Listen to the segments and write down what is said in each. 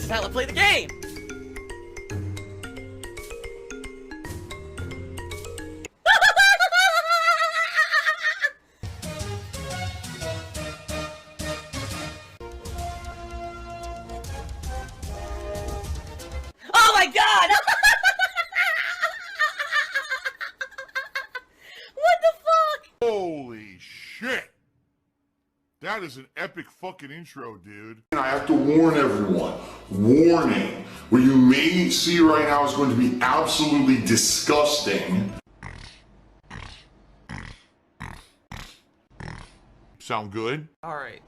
is how I play the game! Oh my god! What the fuck? Holy shit! That is an epic fucking intro, dude. And I have to warn everyone. Warning. What you may see right now is going to be absolutely disgusting. Sound good? Alright,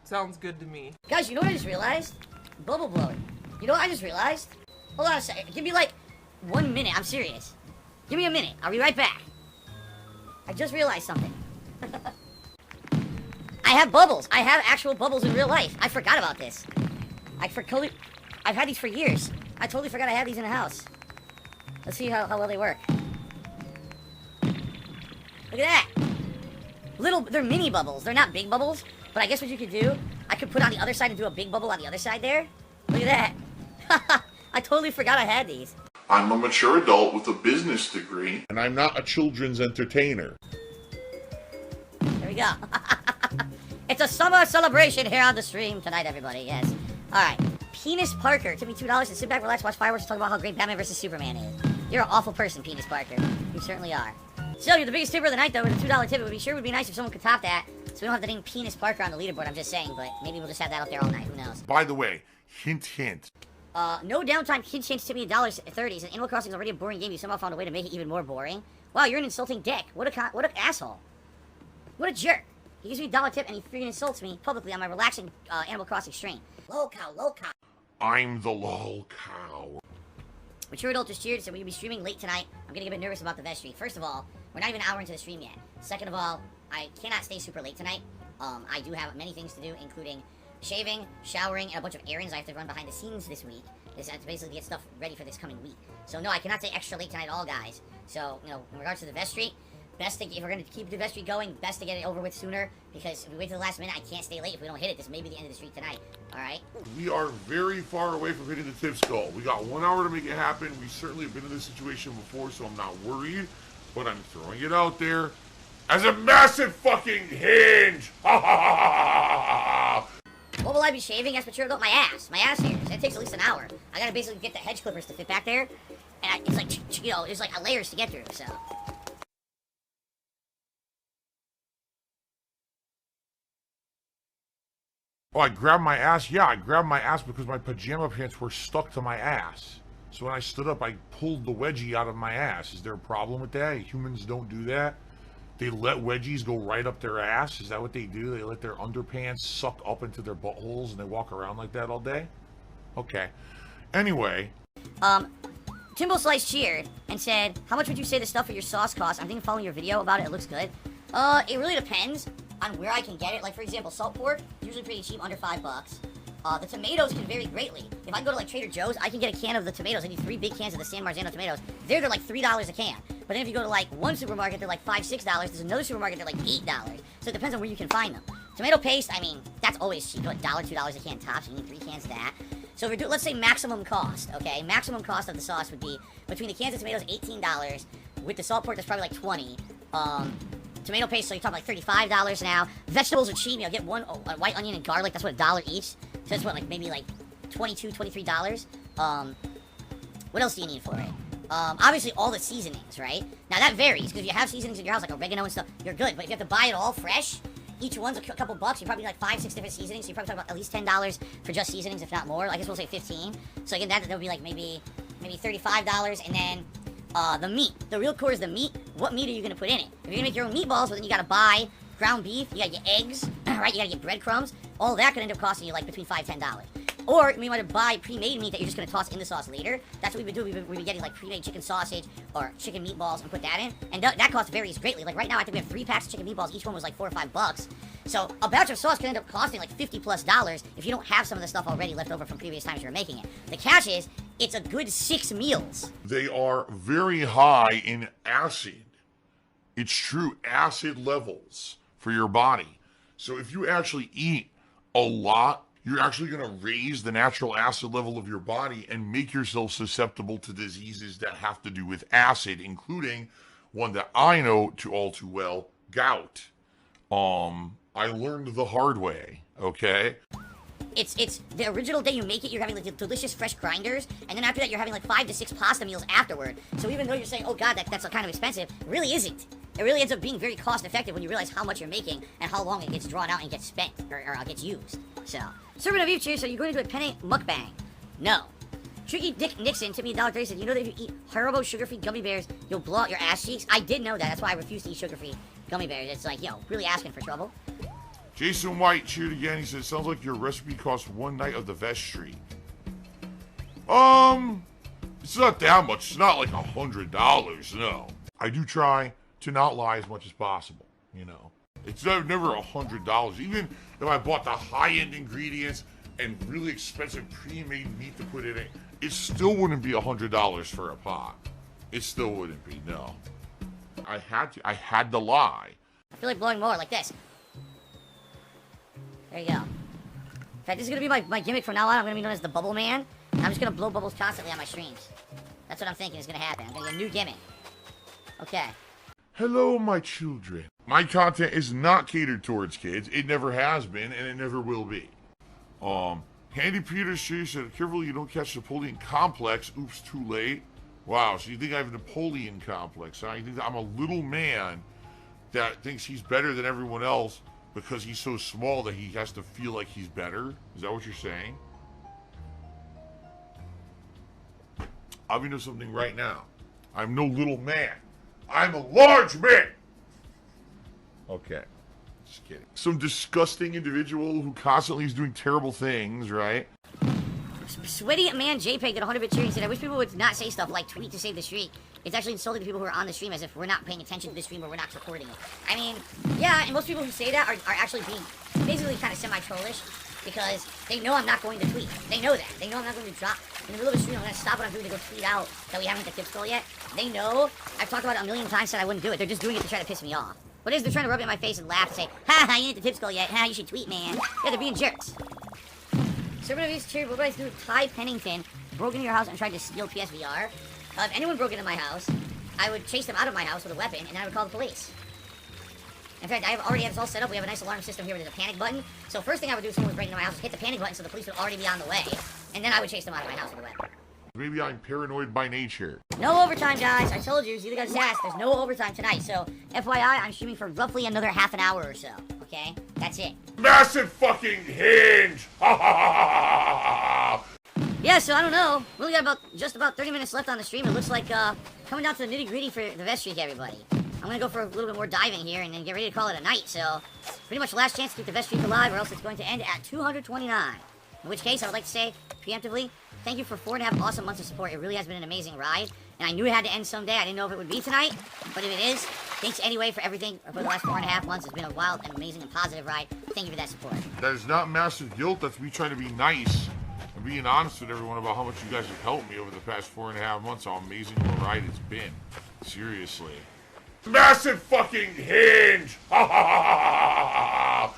sounds good to me. Guys, you know what I just realized? Bubble blowing. You know what I just realized? Hold on a second. Give me like 1 minute. I'm serious. Give me a minute. I'll be right back. I just realized something. I have bubbles. I have actual bubbles in real life. I forgot about this. I've had these for years. I totally forgot I had these in the house. Let's see how well they work. Look at that. They're mini bubbles. They're not big bubbles. But I guess what you could do, I could put on the other side and do a big bubble on the other side there. Look at that. I totally forgot I had these. I'm a mature adult with a business degree. And I'm not a children's entertainer. There we go. It's a summer celebration here on the stream tonight, everybody. Yes. Alright. Penis Parker. It took me $2 to sit back, relax, watch fireworks, and talk about how great Batman vs. Superman is. You're an awful person, Penis Parker. You certainly are. Still, you're the biggest tipper of the night, though, with a $2 tip. It would be nice if someone could top that, so we don't have the name Penis Parker on the leaderboard. I'm just saying, but maybe we'll just have that up there all night. Who knows? By the way, hint, hint. No downtime. Hint tipped me $1.30. Since Animal Crossing is already a boring game, you somehow found a way to make it even more boring. Wow, you're an insulting dick. What an asshole. What a jerk. He gives me a $1 tip and he freaking insults me publicly on my relaxing Animal Crossing stream. Lol cow, lol cow. I'm the lol cow. Mature Adult just cheered, so we'll be streaming late tonight. I'm getting a bit nervous about the vestry. First of all, we're not even an hour into the stream yet. Second of all, I cannot stay super late tonight. I do have many things to do, including shaving, showering, and a bunch of errands I have to run behind the scenes this week. This to basically get stuff ready for this coming week. So no, I cannot stay extra late tonight at all, guys. So, you know, in regards to the vestry, if we're going to keep the vestry going, best to get it over with sooner, because if we wait till the last minute, I can't stay late if we don't hit it. This may be the end of the streak tonight, alright? We are very far away from hitting the tip's goal. We got 1 hour to make it happen. We certainly have been in this situation before, so I'm not worried, but I'm throwing it out there as a massive fucking hinge! Ha ha ha ha ha! What will I be shaving as mature adult? My ass hairs. It takes at least an hour. I gotta basically get the hedge clippers to fit back there, and it's like, you know, there's like layers to get through, so... Oh, I grabbed my ass? Yeah, I grabbed my ass because my pajama pants were stuck to my ass. So when I stood up, I pulled the wedgie out of my ass. Is there a problem with that? Humans don't do that? They let wedgies go right up their ass? Is that what they do? They let their underpants suck up into their buttholes and they walk around like that all day? Okay. Anyway. Timbo Slice cheered and said, how much would you say the stuff for your sauce costs? I'm thinking following your video about it. It looks good. It really depends on where I can get it. Like, for example, salt pork, usually pretty cheap, under $5. The tomatoes can vary greatly. If I go to, like, Trader Joe's, I can get a can of the tomatoes. I need 3 big cans of the San Marzano tomatoes. They're like $3 a can. But then if you go to, like, one supermarket, they're like $5, $6. There's another supermarket, they're like $8. So it depends on where you can find them. Tomato paste, I mean, that's always cheap. $1, $2 a can tops. You need 3 cans of that. So if we're let's say maximum cost, okay? Maximum cost of the sauce would be, between the cans of tomatoes, $18. With the salt pork, that's probably like 20. Tomato paste, so you're talking like $35 now. Vegetables are cheap. You know, get one white onion and garlic. That's what, $1 each. So that's what, like maybe like $22, $23. What else do you need for it? Obviously all the seasonings, right? Now that varies, because if you have seasonings in your house, like oregano and stuff, you're good. But if you have to buy it all fresh, each one's a couple bucks. You probably need like 5, 6 different seasonings. So you're probably talking about at least $10 for just seasonings, if not more. I guess we'll say 15. So again, that would be like maybe $35, and then the meat. The real core is the meat. What meat are you going to put in it? If you're going to make your own meatballs, well, then you got to buy ground beef, you got to get eggs, right? You got to get breadcrumbs. All that could end up costing you like between $5 and $10. Or you might buy pre-made meat that you're just going to toss in the sauce later. That's what we've been doing. We've been getting like pre-made chicken sausage or chicken meatballs and put that in. And that cost varies greatly. Like right now, I think we have 3 packs of chicken meatballs. Each one was like $4 or $5. So a batch of sauce can end up costing like $50+ if you don't have some of the stuff already left over from previous times you were making it. The catch is, it's a good 6 meals. They are very high in acid. It's true, acid levels for your body. So if you actually eat a lot, you're actually going to raise the natural acid level of your body and make yourself susceptible to diseases that have to do with acid, including one that I know all too well, gout. I learned the hard way, okay? It's the original day you make it, you're having like delicious fresh grinders, and then after that you're having like 5 to 6 pasta meals afterward. So even though you're saying, oh god, that's kind of expensive, it really isn't. It really ends up being very cost effective when you realize how much you're making and how long it gets drawn out and gets spent, or gets used. So, Servant of Future, so you're going to do a penne mukbang? No. Tricky Dick Nixon tipped me $1.30, said, you know that if you eat Haribo sugar-free gummy bears, you'll blow out your ass cheeks? I did know that, that's why I refuse to eat sugar-free gummy bears. It's like, yo, really asking for trouble. Jason White cheered again. He said, sounds like your recipe costs one night of the vestry. It's not that much. It's not like $100, no. I do try to not lie as much as possible, you know. It's never $100. Even if I bought the high-end ingredients and really expensive pre-made meat to put in it, it still wouldn't be $100 for a pot. It still wouldn't be, no. I had to lie. I feel like blowing more like this. There you go. In fact, this is going to be my gimmick from now on. I'm going to be known as the Bubble Man. I'm just going to blow bubbles constantly on my streams. That's what I'm thinking is going to happen. I'm going to get a new gimmick. Okay. Hello, my children. My content is not catered towards kids. It never has been, and it never will be. Handy Peters said, careful you don't catch Napoleon complex. Oops, too late. Wow, so you think I have a Napoleon complex, huh? You think that I'm a little man that thinks he's better than everyone else because he's so small that he has to feel like he's better? Is that what you're saying? I'll be doing something right now. I'm no little man. I'm a large man! Okay. Just kidding. Some disgusting individual who constantly is doing terrible things, right? Sweaty Man JPEG did 100-bit cheering, said, I wish people would not say stuff like tweet to save the streak. It's actually insulting to people who are on the stream as if we're not paying attention to the stream or we're not recording it. I mean, yeah, and most people who say that are actually being basically kind of semi-trollish because they know I'm not going to tweet. They know that. They know I'm not going to drop in the middle of a stream. I'm going to stop what I'm doing to go tweet out that we haven't hit the tip goal yet. They know. I've talked about it a million times, said I wouldn't do it. They're just doing it to try to piss me off. What is they're trying to rub it in my face and laugh and say, ha ha, you didn't hit the tip goal yet. Ha, you should tweet, man. Yeah, they're being jerks. Servant of East cheered, what would I do if Ty Pennington broke into your house and tried to steal PSVR? If anyone broke into my house, I would chase them out of my house with a weapon, and then I would call the police. In fact, I already have this all set up. We have a nice alarm system here where there's a panic button. So first thing I would do if someone was breaking into my house is hit the panic button so the police would already be on the way. And then I would chase them out of my house with a weapon. Maybe I'm paranoid by nature. No overtime, guys. I told you, Zeta got his ass. There's no overtime tonight. So, FYI, I'm streaming for roughly another half an hour or so. Okay? That's it. Massive fucking hinge! Ha ha ha ha! Yeah, so I don't know. We only got just about 30 minutes left on the stream. It looks like coming down to the nitty-gritty for the vest streak, everybody. I'm gonna go for a little bit more diving here and then get ready to call it a night. So, pretty much last chance to keep the vest streak alive, or else it's going to end at 229. In which case, I would like to say, preemptively, thank you for 4.5 awesome months of support. It really has been an amazing ride. And I knew it had to end someday. I didn't know if it would be tonight. But if it is, thanks anyway for everything for the last 4.5 months. It's been a wild and amazing and positive ride. Thank you for that support. That is not massive guilt. That's me trying to be nice and being honest with everyone about how much you guys have helped me over the past 4.5 months. How amazing of a ride it's been. Seriously. Massive fucking hinge! Ha ha ha ha ha!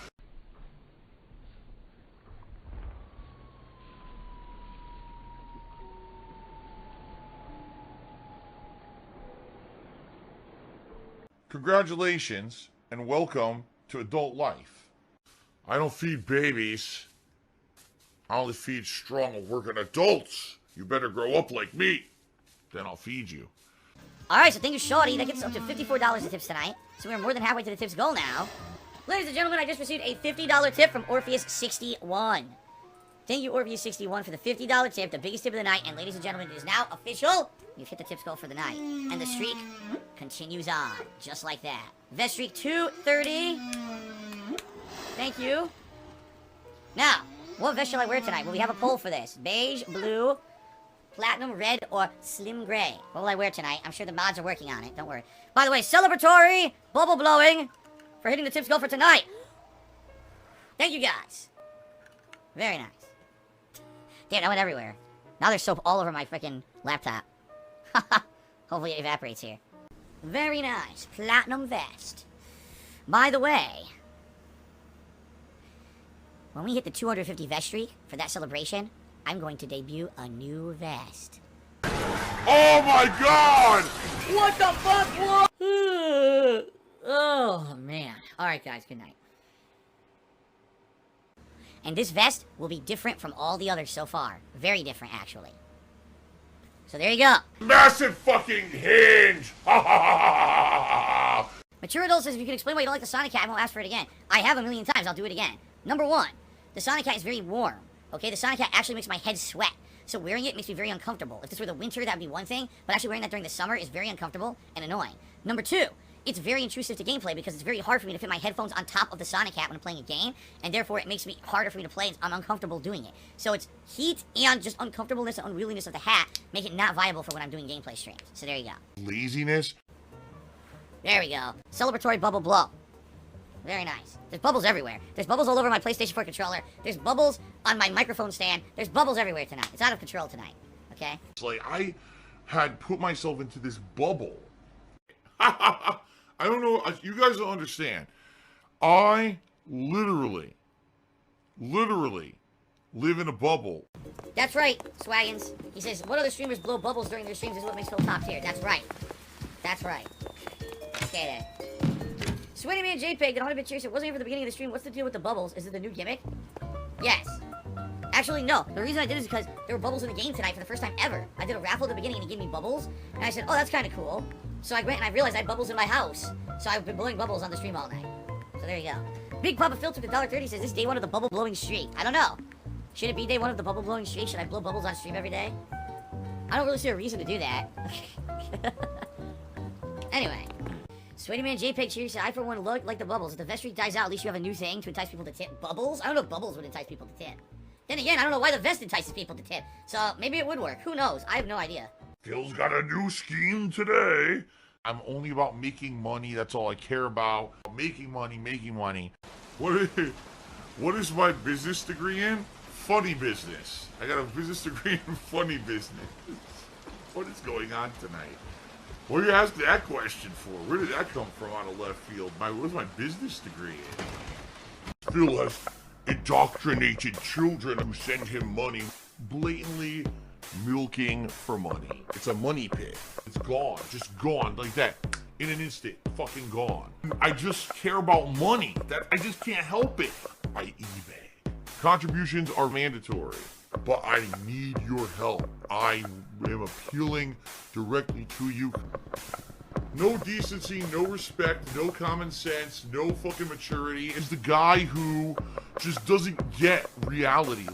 Congratulations and welcome to adult life. I don't feed babies. I only feed strong, working adults. You better grow up like me. Then I'll feed you. Alright, so thank you, Shorty. That gets up to $54 in tips tonight. So we're more than halfway to the tips goal now. Ladies and gentlemen, I just received a $50 tip from Orpheus61. Thank you, Orpheus61, for the $50 tip, the biggest tip of the night. And ladies and gentlemen, it is now official. You've hit the tips goal for the night. And the streak continues on, just like that. Vest streak 230. Thank you. Now, what vest shall I wear tonight? Well, we have a poll for this. Beige, blue, platinum, red, or slim gray. What will I wear tonight? I'm sure the mods are working on it. Don't worry. By the way, celebratory bubble blowing for hitting the tips goal for tonight. Thank you, guys. Very nice. Damn, that went everywhere. Now there's soap all over my freaking laptop. Hopefully it evaporates here. Very nice. Platinum vest. By the way, when we hit the 250 vest streak for that celebration, I'm going to debut a new vest. Oh my god! What the fuck? What? Oh, man. Alright, guys, good night. And this vest will be different from all the others so far. Very different, actually. So there you go. Massive fucking hinge! Ha ha ha ha ha! Mature Adult says if you can explain why you don't like the Sonic Cat, I won't ask for it again. I have a million times, I'll do it again. Number one, the Sonic Cat is very warm. Okay, the Sonic Cat actually makes my head sweat. So wearing it makes me very uncomfortable. If this were the winter, that'd be one thing, but actually wearing that during the summer is very uncomfortable and annoying. Number two, it's very intrusive to gameplay because it's very hard for me to fit my headphones on top of the Sonic Hat when I'm playing a game, and therefore it makes me harder for me to play, and I'm uncomfortable doing it. So it's heat and just uncomfortableness and unwieldiness of the hat make it not viable for when I'm doing gameplay streams. So there you go. Laziness? There we go. Celebratory bubble blow. Very nice. There's bubbles everywhere. There's bubbles all over my PlayStation 4 controller. There's bubbles on my microphone stand. There's bubbles everywhere tonight. It's out of control tonight. Okay? It's like I had put myself into this bubble. I don't know. You guys don't understand. I literally live in a bubble. That's right, Swaggins. He says, what other streamers blow bubbles during their streams is what makes Phil top tier. That's right. That's right. Okay, then. Sweaty Man JPEG, get 100 cheers. It wasn't here for the beginning of the stream. What's the deal with the bubbles? Is it the new gimmick? Yes. Actually, no. The reason I did it is because there were bubbles in the game tonight for the first time ever. I did a raffle at the beginning and he gave me bubbles. And I said, oh, that's kind of cool. So I went and I realized I had bubbles in my house. So I've been blowing bubbles on the stream all night. So there you go. Big Papa Phil took the $1.30 says, this is day one of the bubble blowing streak. I don't know. Should it be day one of the bubble blowing streak? Should I blow bubbles on stream every day? I don't really see a reason to do that. Anyway. Sweaty Man JPEG cheers. I for one look like the bubbles. If the vest streak dies out, at least you have a new thing to entice people to tip. Bubbles? I don't know if bubbles would entice people to tip. Then again, I don't know why the vest entices people to tip. So maybe it would work. Who knows? I have no idea. Phil's got a new scheme today. I'm only about making money. That's all I care about. Making money, making money. What is my business degree in? Funny business. I got a business degree in funny business. What is going on tonight? What do you ask that question for? Where did that come from out of left field? What's my business degree in? Phil has indoctrinated children who send him money, blatantly milking for money. It's a money pit. It's gone, just gone like that. In an instant, fucking gone. I just care about money. I just can't help it. I eBay. Contributions are mandatory, but I need your help. I am appealing directly to you. No decency, no respect, no common sense, no fucking maturity. Is the guy who just doesn't get reality.